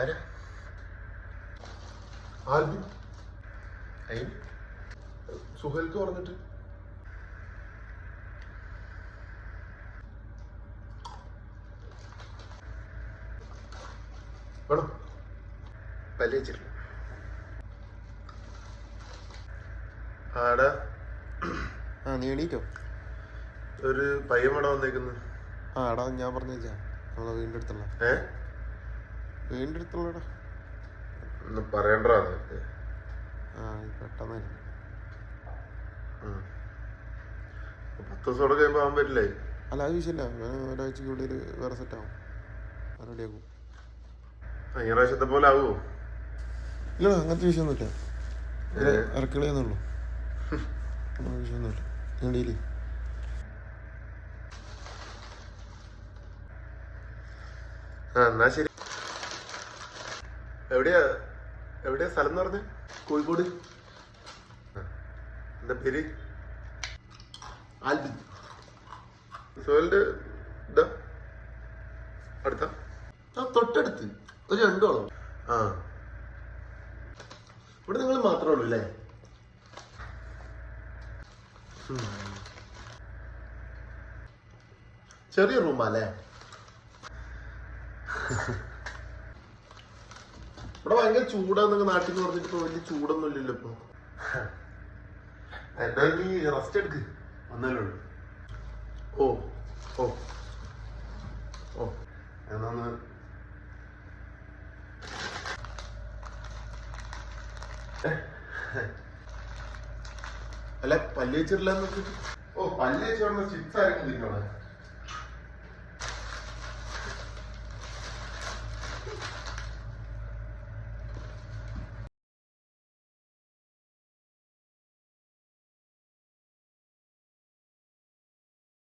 ആരാ? ആൽബി സുഹേൽക്ക് പറഞ്ഞിട്ട് വേണം പല്ല് വെച്ചിട്ടില്ല. ആടാ നീ എണീറ്റോ? ഒരു പയ്യൻ വേണം വന്നേക്കുന്നു. എടാ ഞാൻ പറഞ്ഞേച്ചാ നമ്മളെ വീടിൻ്റെ അടുത്തുള്ള വീടിൻ്റെ അടുത്തുള്ളടാ പറയണ്ടാ പെട്ടെന്ന് 10 ദിവസം കഴിയുമ്പോ ആവാൻ പറ്റില്ലേ? അല്ല അത് വിഷയമില്ല, ഒരാഴ്ചക്കുള്ളിൽ വേറെ സെറ്റാവും, റെഡിയാക്കും. ഈ പ്രാവശ്യത്തെ പോലെ ആവുമോ? ഇല്ല അങ്ങനത്തെ വിഷയമൊന്നുമില്ല, ഇറക്കളിയെന്നുള്ളൂ, വിഷയമൊന്നുമില്ല. ഞണ്ടിയില് എന്നാ ശരി. എവിടെയാ എവിടെയാ സ്ഥലം എന്ന് പറഞ്ഞ? കോഴിക്കോട്. എന്താ പേര്? ആൽബി. സോലിന്റെ ഇതാ അടുത്ത തൊട്ടടുത്ത് ഒരു 2 ആളോ? ഇവിടെ നിങ്ങൾ മാത്രമേ ഉള്ളൂ അല്ലേ? ചെറിയ റൂമാ അല്ലേ? ഇവിടെ ഭയങ്കര ചൂടാന്നൊക്കെ നാട്ടിൽ നിന്ന് പറഞ്ഞിട്ട് ഇപ്പൊ വലിയ ചൂടൊന്നും ഇല്ലല്ലോ ഇപ്പൊ. എന്താ നീ റെസ്റ്റ് എടുക്ക്, വന്നല്ലേ ഉള്ളു. ഓ ഓ ഓ എന്നാന്ന് അല്ല പല്ല് വെച്ചിട്ടില്ല. ഓ പല്ല് വെച്ച് ചിപ്സ് ആരെങ്കിലും തിന്നോളെ.